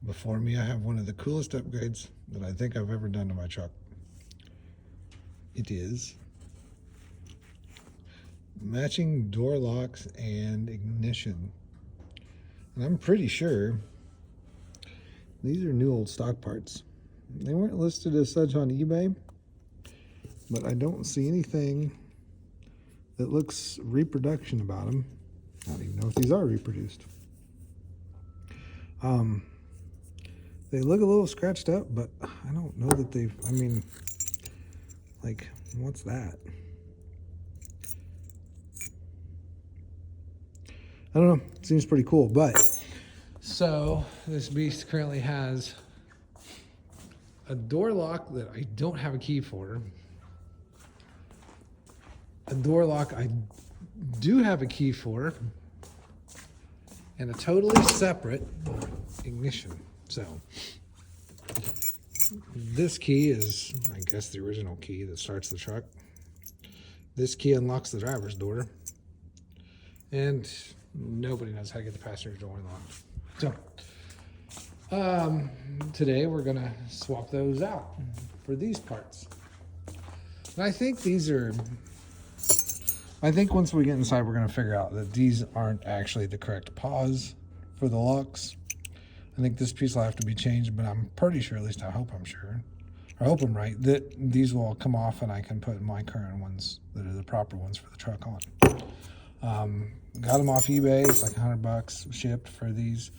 Before me, I have one of the coolest upgrades that I think I've ever done to my truck. It is matching door locks and ignition. And I'm pretty sure these are new old stock parts. They weren't listed as such on eBay, but I don't see anything that looks reproduction about them. I don't even know if these are reproduced. They look a little scratched up, but I don't know that they've, I mean, like, what's that? I don't know. It seems pretty cool, but so this beast currently has a door lock that I don't have a key for, a door lock I do have a key for, and a totally separate ignition. So this key is, I guess, the original key that starts the truck. This key unlocks the driver's door, and nobody knows how to get the passenger door unlocked. So today we're gonna swap those out for these parts. And I think these are, I think once we get inside, we're gonna figure out that these aren't actually the correct pause for the locks. I think this piece will have to be changed, but I'm pretty sure, at least I hope I'm sure, or I hope I'm right, that these will come off and I can put my current ones that are the proper ones for the truck on. Got them off eBay. It's like $100 shipped for these.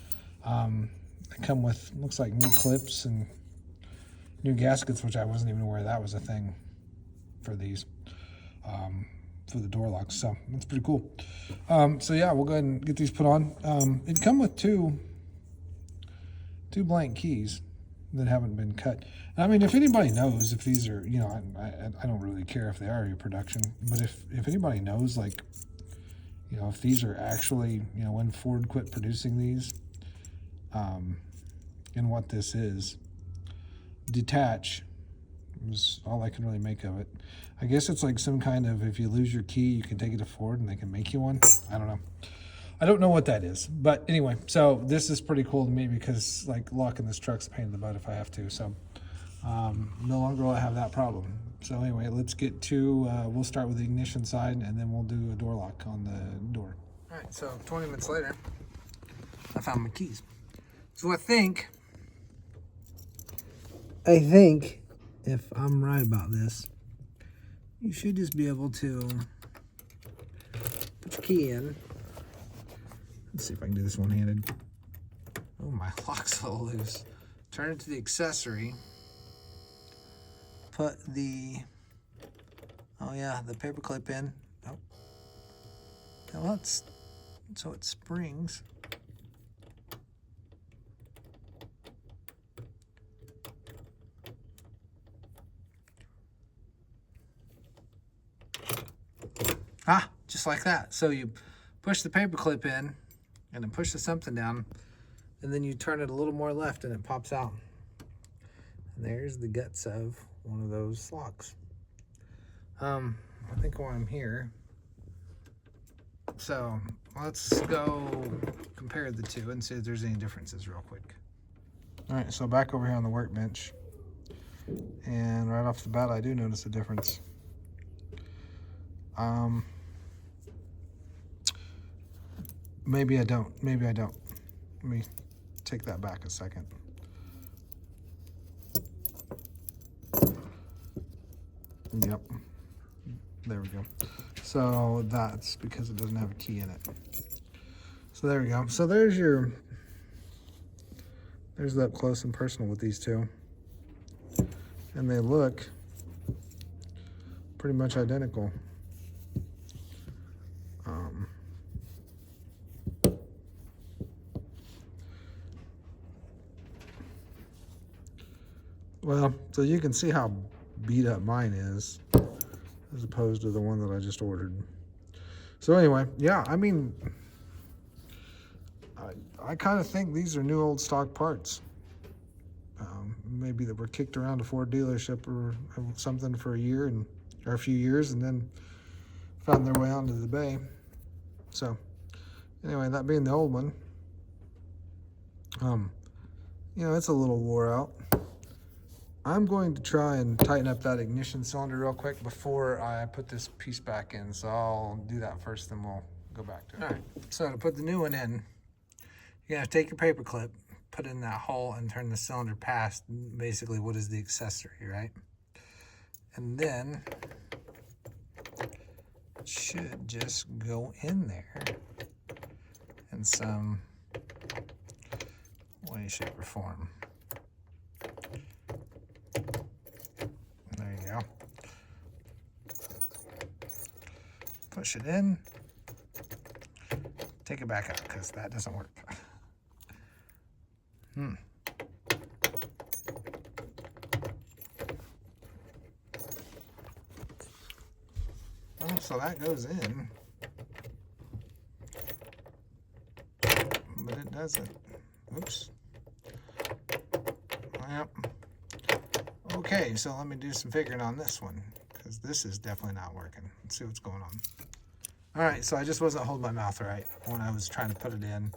They come with, looks like new clips and new gaskets, which I wasn't even aware that was a thing for these, for the door locks. So that's pretty cool. So yeah, we'll go ahead and get these put on. It come with two blank keys that haven't been cut. I mean, if anybody knows if these are, you know, I don't really care if they are reproduction, but if anybody knows, like, you know, if these are actually, you know, when Ford quit producing these, and what this is, detach was all I can really make of it. I guess it's like some kind of, if you lose your key, you can take it to Ford and they can make you one. I don't know. I don't know what that is, but anyway, so this is pretty cool to me because, like, locking this truck's a pain in the butt if I have to. So no longer will I have that problem. So anyway, let's get to, we'll start with the ignition side and then we'll do a door lock on the door. All right, so 20 minutes later, I found my keys. So I think if I'm right about this, you should just be able to put your key in. Let's see if I can do this one-handed. Oh, my lock's a little loose. Turn it to the accessory. Put the, oh yeah, the paper clip in. Oh. Well, it's, so it springs. Ah, just like that. So you push the paper clip in and then push the something down, and then you turn it a little more left and it pops out. And there's the guts of one of those locks. I think while I'm here, so let's go compare the two and see if there's any differences real quick. All right, so back over here on the workbench, and right off the bat, I do notice a difference. Maybe I don't. Maybe I don't. Let me take that back a second. Yep. There we go. So that's because it doesn't have a key in it. So there we go. So there's your, there's the up close and personal with these two. And they look pretty much identical. Well, so you can see how beat up mine is as opposed to the one that I just ordered. So anyway, yeah, I mean, I kind of think these are new old stock parts. Maybe that were kicked around a Ford dealership or something for a year or a few years and then found their way onto the bay. So anyway, that being the old one, you know, it's a little wore out. I'm going to try and tighten up that ignition cylinder real quick before I put this piece back in. So I'll do that first, then we'll go back to it. All right, so to put the new one in, you're gonna take your paper clip, put it in that hole, and turn the cylinder past basically what is the accessory, right? And then it should just go in there in some way, shape, or form. There you go. Push it in. Take it back out because that doesn't work. Well, so that goes in, but it doesn't. Oops. Yep. Okay, so let me do some figuring on this one because this is definitely not working. Let's see what's going on. All right, so I just wasn't holding my mouth right when I was trying to put it in.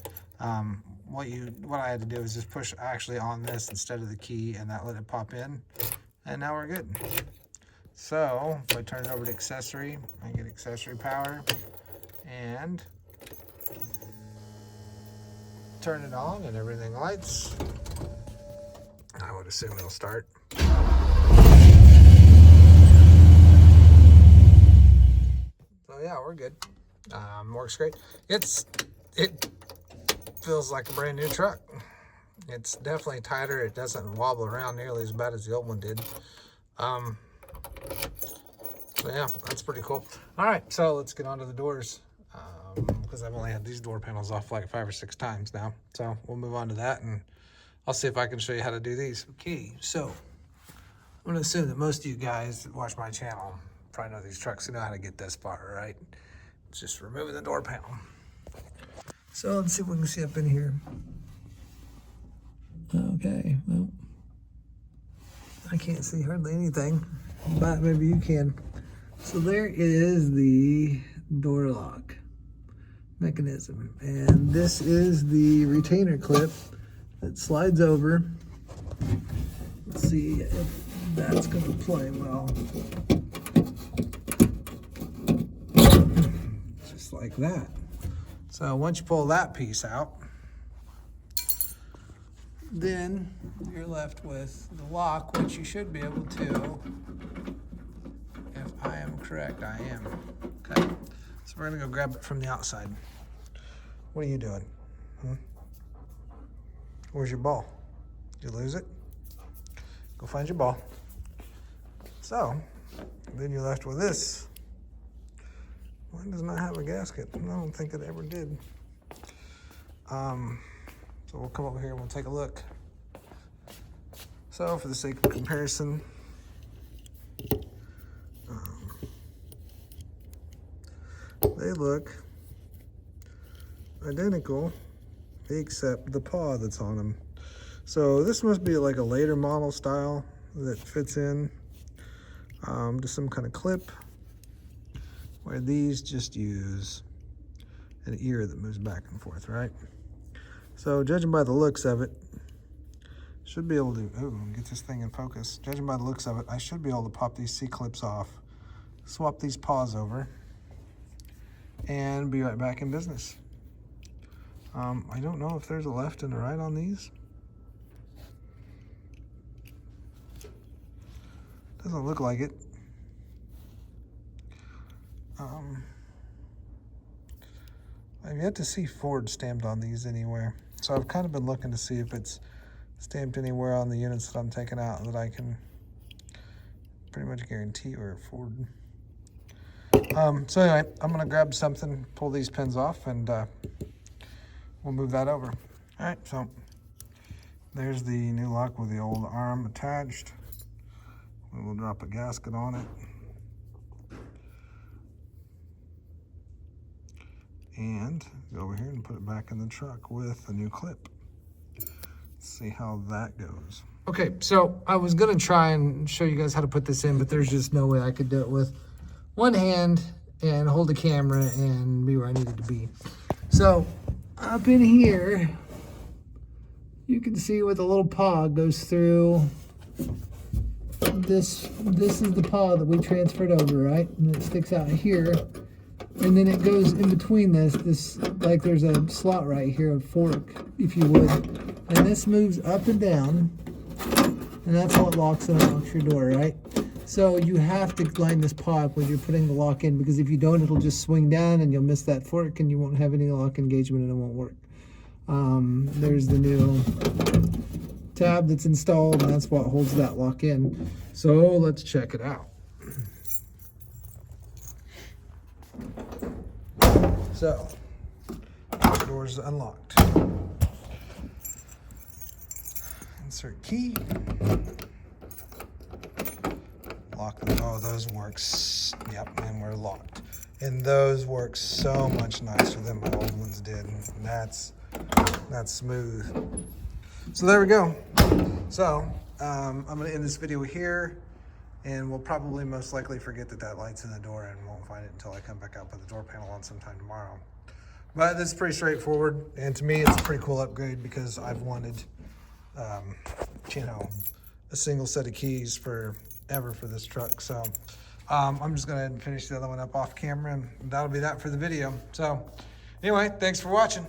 What I had to do is just push actually on this instead of the key, and that let it pop in, and now we're good. So if I turn it over to accessory, I get accessory power, and turn it on, and everything lights. I would assume it'll start. So yeah, we're good. Works great. It feels like a brand new truck. It's definitely tighter. It doesn't wobble around nearly as bad as the old one did. So yeah, that's pretty cool. All right, so let's get on to the doors because I've only had these door panels off like 5 or 6 times now. So we'll move on to that, and I'll see if I can show you how to do these. Okay, so I'm gonna assume that most of you guys that watch my channel probably know these trucks. You know how to get this far, right? It's just removing the door panel. So let's see if we can see up in here. Okay, well, I can't see hardly anything, but maybe you can. So there is the door lock mechanism, and this is the retainer clip that slides over. Let's see if that's going to play well. Just like that. So once you pull that piece out, then you're left with the lock, which you should be able to, if I am correct, I am. Okay, so we're gonna go grab it from the outside. What are you doing? Where's your ball? Did you lose it? Go find your ball. So, then you're left with this. Mine does not have a gasket. I don't think it ever did. So we'll come over here and we'll take a look. So for the sake of comparison, they look identical except the paw that's on them. So this must be like a later model style that fits in to some kind of clip, where these just use an ear that moves back and forth, right? So judging by the looks of it, should be able to, get this thing in focus. Judging by the looks of it, I should be able to pop these C-clips off, swap these paws over, and be right back in business. I don't know if there's a left and a right on these. Doesn't look like it. I've yet to see Ford stamped on these anywhere. So I've kind of been looking to see if it's stamped anywhere on the units that I'm taking out that I can pretty much guarantee are Ford. So anyway, I'm gonna grab something, pull these pins off, and we'll move that over. All right, so there's the new lock with the old arm attached. We will drop a gasket on it. And go over here and put it back in the truck with a new clip. Let's see how that goes. Okay, so I was gonna try and show you guys how to put this in, but there's just no way I could do it with one hand and hold the camera and be where I needed to be. So up in here, You can see where the little paw goes through. This is the paw that we transferred over, right? And it sticks out here. And then it goes in between this, like there's a slot right here, a fork, if you would. And this moves up and down. And that's what locks and unlocks your door, right? So you have to line this paw up when you're putting the lock in, because if you don't, it'll just swing down and you'll miss that fork and you won't have any lock engagement and it won't work. There's the new tab that's installed, and that's what holds that lock in. So let's check it out. So, the door's unlocked. Insert key. Lock them. Oh, those works. Yep, and we're locked. And those work so much nicer than my old ones did. And that's smooth. So there we go. So I'm going to end this video here, and we'll probably most likely forget that light's in the door and won't find it until I come back out, put the door panel on sometime tomorrow. But this is pretty straightforward, and to me it's a pretty cool upgrade because I've wanted, you know, a single set of keys forever for this truck. So I'm just going to finish the other one up off camera, and that'll be that for the video. So anyway, thanks for watching.